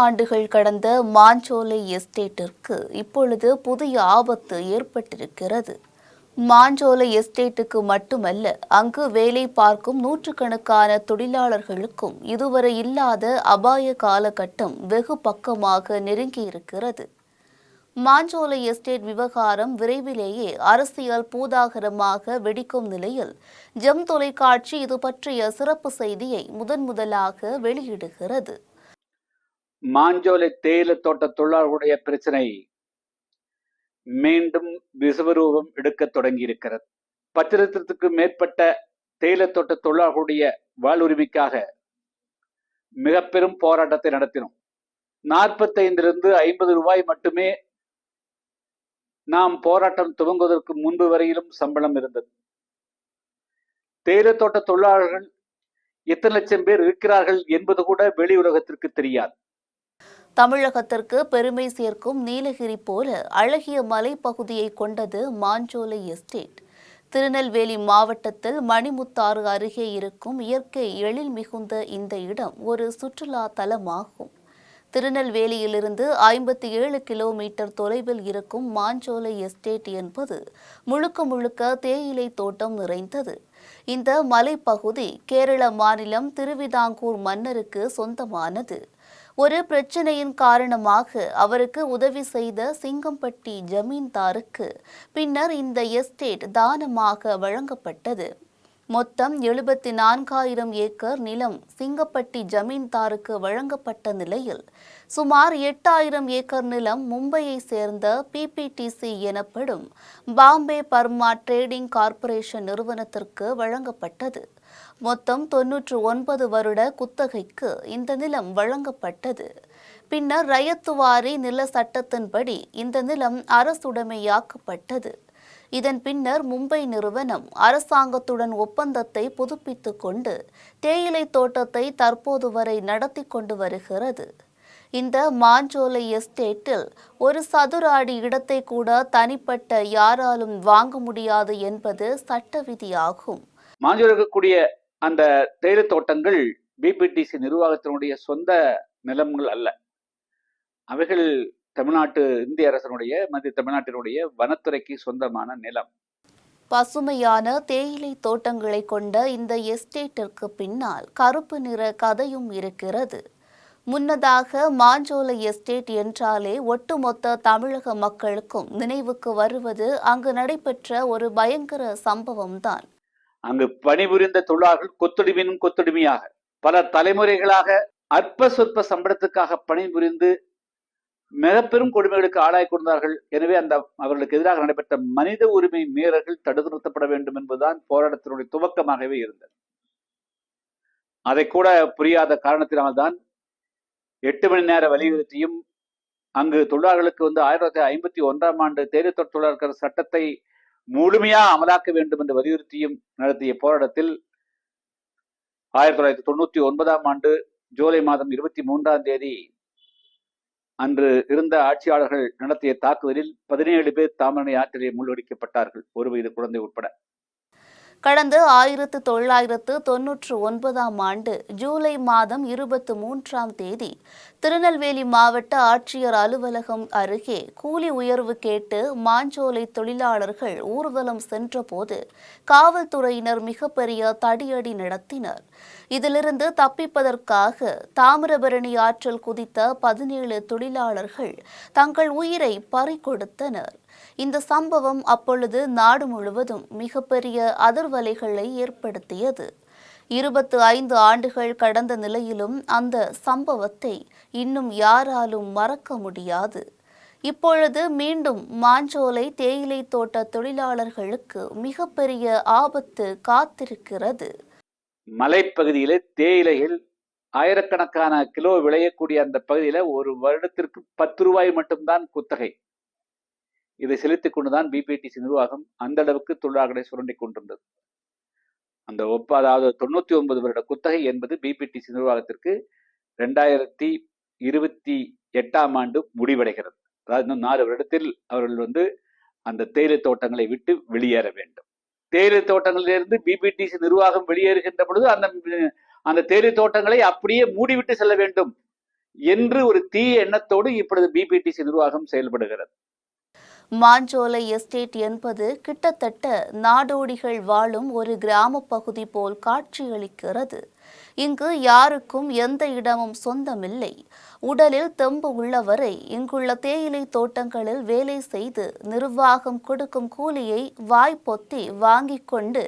ஆண்டுகள் கடந்த மாஞ்சோலை எஸ்டேட்டிற்கு இப்பொழுது புதிய ஆபத்து ஏற்பட்டிருக்கிறது. மாஞ்சோலை எஸ்டேட்டுக்கு மட்டுமல்ல, அங்கு வேலை பார்க்கும் நூற்றுக்கணக்கான தொழிலாளர்களுக்கும் இதுவரை இல்லாத அபாய காலகட்டம் வெகு பக்கமாக நெருங்கியிருக்கிறது. மாஞ்சோலை எஸ்டேட் விவகாரம் விரைவிலேயே அரசியல் பூதாகரமாக வெடிக்கும் நிலையில் ஜெம் தொலைக்காட்சி இது பற்றிய சிறப்பு செய்தியை முதன்முதலாக வெளியிடுகிறது. மாஞ்சோலை தேயிலை தோட்ட தொழிலாளர்களுடைய பிரச்சனை மீண்டும் விஸ்வரூபம் எடுக்க தொடங்கி இருக்கிறது. 10 லட்சத்துக்கும் மேற்பட்ட தேயிலை தோட்ட தொழிலாளர்களுடைய வாழ்வுரிமைக்காக மிக பெரும் போராட்டத்தை நடத்தினோம். 45 50 ரூபாய் மட்டுமே நாம் போராட்டம் துவங்குவதற்கு முன்பு வரையிலும் சம்பளம் இருந்தது. தேயிலை தோட்ட தொழிலாளர்கள் எத்தனை லட்சம் பேர் இருக்கிறார்கள் என்பது கூட வெளி உலகத்திற்கு தெரியாது. தமிழகத்திற்கு பெருமை சேர்க்கும் நீலகிரி போல அழகிய மலைப்பகுதியை கொண்டது மாஞ்சோலை எஸ்டேட். திருநெல்வேலி மாவட்டத்தில் மணிமுத்தாறு அருகே இருக்கும் இயற்கை எழில் மிகுந்த இந்த இடம் ஒரு சுற்றுலா தலமாகும். திருநெல்வேலியிலிருந்து 57 கிலோமீட்டர் தொலைவில் இருக்கும் மாஞ்சோலை எஸ்டேட் என்பது முழுக்க முழுக்க தேயிலை தோட்டம் நிறைந்தது. இந்த மலைப்பகுதி கேரள மாநிலம் திருவிதாங்கூர் மன்னருக்கு சொந்தமானது. ஒரு பிரச்சனையின் காரணமாக அவருக்கு உதவி செய்த சிங்கம்பட்டி ஜமீன்தாருக்கு பின்னர் இந்த எஸ்டேட் தானமாக வழங்கப்பட்டது. மொத்தம் 74,000 ஏக்கர் நிலம் சிங்கப்பட்டி ஜமீன்தாருக்கு வழங்கப்பட்ட நிலையில் சுமார் 8,000 ஏக்கர் நிலம் மும்பையை சேர்ந்த பிபிடிசி எனப்படும் பாம்பே பர்மா ட்ரேடிங் கார்ப்பரேஷன் நிறுவனத்திற்கு வழங்கப்பட்டது. மொத்தம் 99 வருட குத்தகைக்கு இந்த நிலம் வழங்கப்பட்டது. பின்னர் ரயத்துவாரி நில சட்டத்தின்படி இந்த நிலம் அரசுடைமையாக்கப்பட்டது. இதன் பின்னர் மும்பை நிறுவனம் அரசாங்கத்துடன் ஒப்பந்தத்தை புதுப்பித்துக் கொண்டு தேயிலை தோட்டத்தை தற்போது வரை நடத்தி கொண்டு வருகிறது. இந்த மாஞ்சோலை எஸ்டேட்டில் ஒரு சதுர அடி இடத்தை கூட தனிப்பட்ட யாராலும் வாங்க முடியாது என்பது சட்ட விதியாகும். மாஞ்சோலை இருக்கக்கூடிய அந்த தேயிலை தோட்டங்கள் பிபிடிசி நிர்வாகத்தினுடைய சொந்த நிலங்கள் அல்ல. அவைகள் தமிழ்நாட்டு இந்திய அரசனுடைய மத்திய தமிழ்நாட்டினுடைய வனத்துறைக்கு சொந்தமான நிலம். பசுமையான தேயிலை தோட்டங்களை கொண்ட இந்த எஸ்டேட்டிற்கு பின்னால் கருப்பு நிற கதையும் இருக்கிறது. முன்னதாக மாஞ்சோலை எஸ்டேட் என்றாலே ஒட்டுமொத்த தமிழக மக்களுக்கும் நினைவுக்கு வருவது அங்கு நடைபெற்ற ஒரு பயங்கர சம்பவம்தான். அங்கு பணிபுரிந்த தொழிலாளர்கள் கொத்தடிமையும் கொத்தடிமையாக பல தலைமுறைகளாக அற்ப சொற்ப சம்பளத்துக்காக பணிபுரிந்து மிக பெரும் கொடுமைகளுக்கு ஆளாய் கொண்டார்கள். எனவே அவர்களுக்கு எதிராக நடைபெற்ற மனித உரிமை மீறல்கள் தடுத்து நிறுத்தப்பட வேண்டும் என்பதுதான் போராட்டத்தினுடைய துவக்கமாகவே இருந்தது. அதை கூட புரியாத காரணத்தினால்தான் 8 மணி நேர வலியுறுத்தியும் அங்கு தொழிலாளர்களுக்கு 1951ஆம் ஆண்டு தேயிலை தோட்ட தொழிலாளர் சட்டத்தை முழுமையாக அமலாக்க வேண்டும் என்று வலியுறுத்தியும் நடத்திய போராட்டத்தில் 1999ஆம் ஆண்டு ஜூலை மாதம் 23ஆம் தேதி அன்று இருந்த ஆட்சியாளர்கள் நடத்திய தாக்குதலில் 17 பேர் தாமரை ஆற்றிலே மூழ்கடிக்கப்பட்டார்கள், 1 வயது குழந்தை உட்பட. கடந்த 1999ஆம் ஆண்டு ஜூலை மாதம் 23ஆம் தேதி திருநெல்வேலி மாவட்ட ஆட்சியர் அலுவலகம் அருகே கூலி உயர்வு கேட்டு மாஞ்சோலை தொழிலாளர்கள் ஊர்வலம் சென்றபோது காவல்துறையினர் மிகப்பெரிய தடியடி நடத்தினர். இதிலிருந்து தப்பிப்பதற்காக தாமிரபரணி ஆற்றில் குதித்த 17 தொழிலாளர்கள் தங்கள் உயிரை பறிகொடுத்தனர். இந்த சம்பவம் அப்பொழுது நாடு முழுவதும் மிகப்பெரிய அதிர்வலைகளை ஏற்படுத்தியது. 25 ஆண்டுகள் கடந்த நிலையிலும் அந்த சம்பவத்தை இன்னும் யாராலும் மறக்க முடியாது. இப்பொழுது மீண்டும் மாஞ்சோலை தேயிலை தோட்ட தொழிலாளர்களுக்கு மிகப்பெரிய ஆபத்து காத்திருக்கிறது. மலைப்பகுதியிலே தேயிலைகள் ஆயிரக்கணக்கான கிலோ விளையக்கூடிய அந்த பகுதியில ஒரு வருடத்திற்கு 10 ரூபாய் மட்டும்தான் குத்தகை. இதை செலுத்திக் கொண்டுதான் பிபிடிசி நிர்வாகம் அந்த அளவுக்கு தொழிலாளர்களை சுரண்டி கொண்டிருந்தது. அந்த அதாவது 99 வருட குத்தகை என்பது பிபிடிசி நிர்வாகத்திற்கு 2028ஆம் ஆண்டு முடிவடைகிறது. அதாவது இன்னும் 4 வருடத்தில் அவர்கள் அந்த தேயிலை தோட்டங்களை விட்டு வெளியேற வேண்டும். தேயிலை தோட்டங்களிலிருந்து பிபிடிசி நிர்வாகம் வெளியேறுகின்ற பொழுது அந்த தேயிலை தோட்டங்களை அப்படியே மூடிவிட்டு செல்ல வேண்டும் என்று ஒரு தீய எண்ணத்தோடு இப்பொழுது பிபிடிசி நிர்வாகம் செயல்படுகிறது. மாஞ்சோலை எஸ்டேட் என்பது கிட்டத்தட்ட நாடோடிகள் வாழும் ஒரு கிராம பகுதி போல் காட்சியளிக்கிறது. இங்கு யாருக்கும் எந்த இடமும் சொந்தமில்லை. உடலில் தெம்பு உள்ளவரை இங்குள்ள தேயிலை தோட்டங்களில் வேலை செய்து நிர்வாகம் கொடுக்கும் கூலியை வாய்ப்பொத்தி வாங்கிக் கொண்டு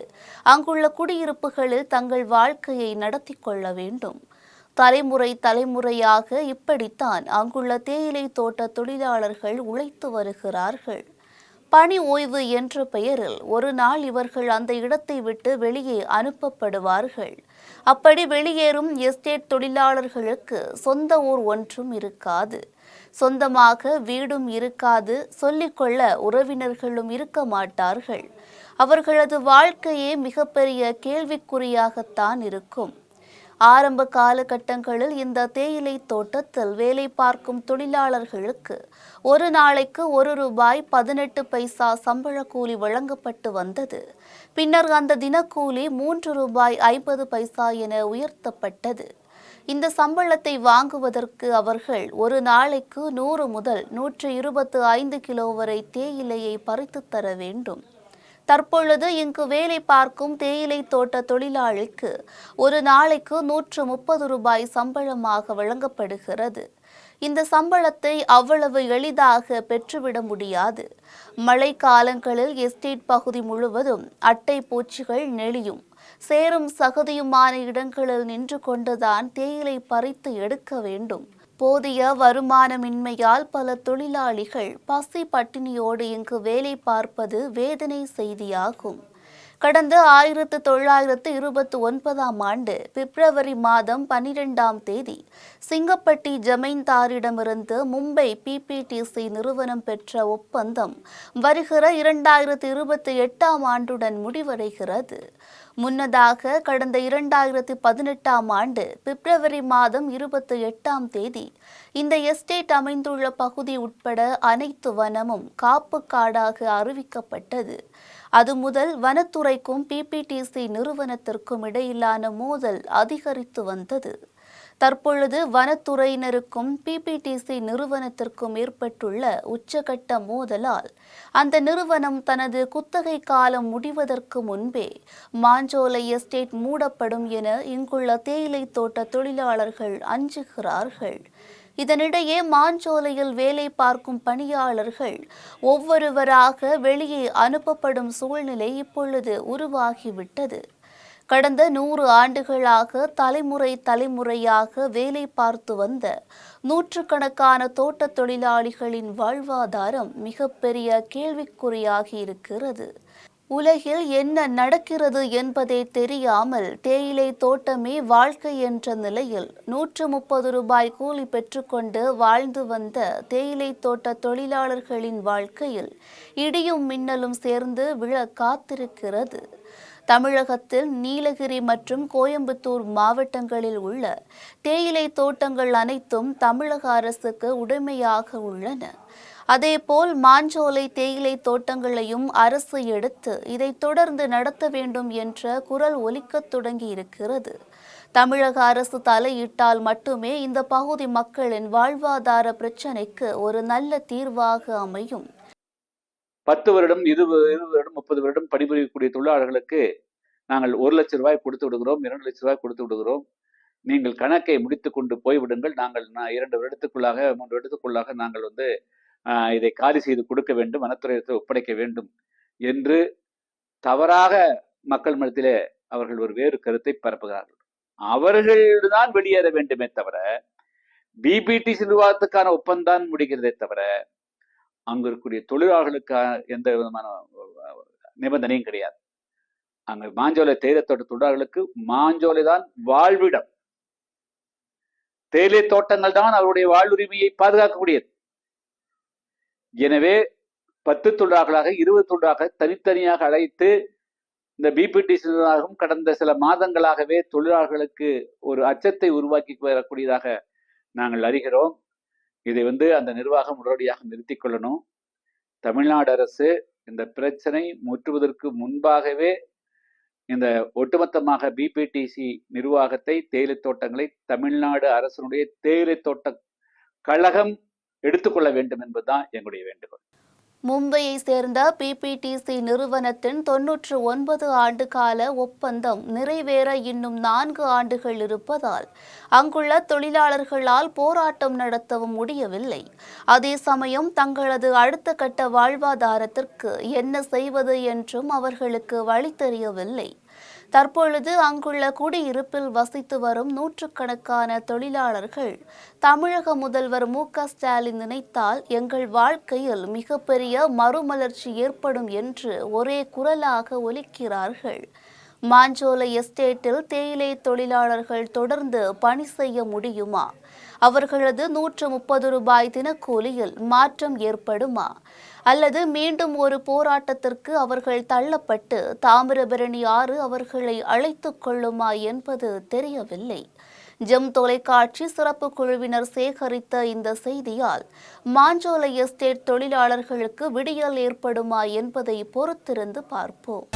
அங்குள்ள குடியிருப்புகளில் தங்கள் வாழ்க்கையை நடத்தி கொள்ள வேண்டும். தலைமுறையாக இப்படித்தான் அங்குள்ள தேயிலை தோட்ட தொழிலாளர்கள் உழைத்து வருகிறார்கள். பணி ஓய்வு என்ற பெயரில் ஒரு நாள் இவர்கள் அந்த இடத்தை விட்டு வெளியே அனுப்பப்படுவார்கள். அப்படி வெளியேறும் எஸ்டேட் தொழிலாளர்களுக்கு சொந்த ஊர் ஒன்றும் இருக்காது. சொந்தமாக வீடும் இருக்காது. சொல்லிக்கொள்ள உறவினர்களும் இருக்க மாட்டார்கள். அவர்களது வாழ்க்கையே மிகப்பெரிய கேள்விக்குறியாகத்தான் இருக்கும். ஆரம்ப காலகட்டங்களில் இந்த தேயிலை தோட்டத்தில் வேலை பார்க்கும் தொழிலாளர்களுக்கு ஒரு நாளைக்கு ₹1.18 சம்பள கூலி வழங்கப்பட்டு வந்தது. பின்னர் அந்த தினக்கூலி ₹3.50 என உயர்த்தப்பட்டது. இந்த சம்பளத்தை வாங்குவதற்கு அவர்கள் ஒரு நாளைக்கு 100 முதல் 125 கிலோ வரை தேயிலையை பறித்து தர வேண்டும். தற்பொழுது இங்கு வேலை பார்க்கும் தேயிலை தோட்ட தொழிலாளிக்கு ஒரு நாளைக்கு ₹130 சம்பளமாக வழங்கப்படுகிறது. இந்த சம்பளத்தை அவ்வளவு எளிதாக பெற்றுவிட முடியாது. மழை காலங்களில் எஸ்டேட் பகுதி முழுவதும் அட்டை பூச்சிகள் நெளியும். சேரும் சகதியுமான இடங்களில் நின்று கொண்டுதான் தேயிலை பறித்து எடுக்க வேண்டும். போதிய வருமானமின்மையால் பல தொழிலாளிகள் பசி பட்டினியோடு இங்கு வேலை பார்ப்பது வேதனை செய்தியாகும். கடந்த 1929ஆம் ஆண்டு பிப்ரவரி மாதம் 12ஆம் தேதி சிங்கப்பட்டி ஜமீன்தாரிடமிருந்து மும்பை பிபிடிசி நிறுவனம் பெற்ற ஒப்பந்தம் வருகிற 2028ஆம் ஆண்டுடன் முடிவடைகிறது. முன்னதாக கடந்த 2018ஆம் ஆண்டு பிப்ரவரி மாதம் 28ஆம் தேதி இந்த எஸ்டேட் அமைந்துள்ள பகுதி உட்பட அனைத்து வனமும் காப்பு காடாக அறிவிக்கப்பட்டது. அது முதல் வனத்துறைக்கும் பிபிடிசி நிறுவனத்திற்கும் இடையிலான மோதல் அதிகரித்து வந்தது. தற்பொழுது வனத்துறையினருக்கும் பிபிடிசி நிறுவனத்திற்கும் ஏற்பட்டுள்ள உச்சகட்ட மோதலால் அந்த நிறுவனம் தனது குத்தகை காலம் முடிவதற்கு முன்பே மாஞ்சோலை எஸ்டேட் மூடப்படும் என இங்குள்ள தேயிலை தோட்ட தொழிலாளர்கள் அஞ்சுகிறார்கள். இதனிடையே மாஞ்சோலையில் வேலை பார்க்கும் பணியாளர்கள் ஒவ்வொருவராக வெளியே அனுப்பப்படும் சூழ்நிலை இப்பொழுது உருவாகிவிட்டது. கடந்த 100 ஆண்டுகளாக தலைமுறையாக வேலை பார்த்து வந்த நூற்றுக்கணக்கான தோட்ட தொழிலாளிகளின் வாழ்வாதாரம் மிகப்பெரிய கேள்விக்குறியாகி இருக்கிறது. உலகில் என்ன நடக்கிறது என்பதே தெரியாமல் தேயிலை தோட்டமே வாழ்க்கை என்ற நிலையில் ₹130 கூலி பெற்றுக்கொண்டு வாழ்ந்து வந்த தேயிலை தோட்ட தொழிலாளர்களின் வாழ்க்கையில் இடியும் மின்னலும் சேர்ந்து விழ காத்திருக்கிறது. தமிழகத்தில் நீலகிரி மற்றும் கோயம்புத்தூர் மாவட்டங்களில் உள்ள தேயிலை தோட்டங்கள் அனைத்தும் தமிழக அரசுக்கு உடைமையாக உள்ளன. அதேபோல் மாஞ்சோலை தேயிலை தோட்டங்களையும் அரசு எடுத்து இதை தொடர்ந்து நடத்த வேண்டும் என்ற குரல் ஒலிக்கத் தொடங்கி இருக்கிறது. தமிழக அரசு தலையிட்டால் மட்டுமே இந்த பகுதி மக்களின் வாழ்வாதார பிரச்சினைக்கு ஒரு நல்ல தீர்வாக அமையும். 10 வருடம் 20 வருடம் 30 வருடம் பணிபுரியக்கூடிய தொழிலாளர்களுக்கு நாங்கள் ₹1,00,000 கொடுத்து விடுகிறோம், ₹2,00,000 கொடுத்து விடுகிறோம். நீங்கள் கணக்கை முடித்து கொண்டு போய்விடுங்கள். நாங்கள் 2 வருடத்துக்குள்ளாக 3 வருடத்துக்குள்ளாக நாங்கள் இதை காலி செய்து கொடுக்க வேண்டும், வனத்துறையிடத்தில் ஒப்படைக்க வேண்டும் என்று தவறாக மக்கள் மனத்திலே அவர்கள் ஒரு வேறு கருத்தை பரப்புகிறார்கள். அவர்கள்தான் வெளியேற வேண்டுமே தவிர பிபிடிசி நிர்வாகத்துக்கான ஒப்பந்தான் முடிகிறதே தவிர அங்கு இருக்கக்கூடிய தொழிலாளர்களுக்கான எந்த விதமான நிபந்தனையும் கிடையாது. அங்கு மாஞ்சோலை தேயிலை தோட்ட தொழிலாளர்களுக்கு மாஞ்சோலை தான் வாழ்விடம். தேயிலை தோட்டங்கள் தான் அவருடைய வாழ்வுரிமையை பாதுகாக்கக்கூடியது. எனவே 10 தொழிலாளர்களாக 20 தொழிலாளர்கள் தனித்தனியாக அழைத்து இந்த பிபிடிசி நிர்வாகம் கடந்த சில மாதங்களாகவே தொழிலாளர்களுக்கு ஒரு அச்சத்தை உருவாக்கி வரக்கூடியதாக நாங்கள் அறிகிறோம். இதை அந்த நிர்வாகம் உடனடியாக நிறுத்திக் கொள்ளணும். தமிழ்நாடு அரசு இந்த பிரச்சனை முற்றுவதற்கு முன்பாகவே இந்த ஒட்டுமொத்தமாக பிபிடிசி நிர்வாகத்தை, தேயிலை தோட்டங்களை தமிழ்நாடு அரசனுடைய தேயிலை தோட்ட கழகம் எடுத்துக்கொள்ள வேண்டும் என்பதுதான் எங்களுடைய வேண்டுகோள். மும்பையை சேர்ந்த பிபிடிசி நிறுவனத்தின் 99 ஆண்டு கால ஒப்பந்தம் நிறைவேற இன்னும் 4 ஆண்டுகள் இருப்பதால் அங்குள்ள தொழிலாளர்களால் போராட்டம் நடத்தவும் முடியவில்லை. அதே சமயம் தங்களது அடுத்த கட்ட வாழ்வாதாரத்திற்கு என்ன செய்வது என்றும் அவர்களுக்கு வழி தெரியவில்லை. தற்பொழுது அங்குள்ள குடியிருப்பில் வசித்து வரும் நூற்றுக்கணக்கான தொழிலாளர்கள் தமிழக முதல்வர் மு.க. ஸ்டாலின் நினைத்தால் எங்கள் வாழ்க்கையில் மிகப்பெரிய மறுமலர்ச்சி ஏற்படும் என்று ஒரே குரலாக ஒலிக்கிறார்கள். மாஞ்சோலை எஸ்டேட்டில் தேயிலை தொழிலாளர்கள் தொடர்ந்து பணி செய்ய முடியுமா? அவர்களது 130 ரூபாய் தினக்கூலியில் மாற்றம் ஏற்படுமா? அல்லது மீண்டும் ஒரு போராட்டத்திற்கு அவர்கள் தள்ளப்பட்டு தாமிரபரணி ஆறு அவர்களை அழைத்துக் கொள்ளுமா என்பது தெரியவில்லை. ஜெம் தொலைக்காட்சி சிறப்பு குழுவினர் சேகரித்த இந்த செய்தியால் மாஞ்சோலை எஸ்டேட் தொழிலாளர்களுக்கு விடியல் ஏற்படுமா என்பதை பொறுத்திருந்து பார்ப்போம்.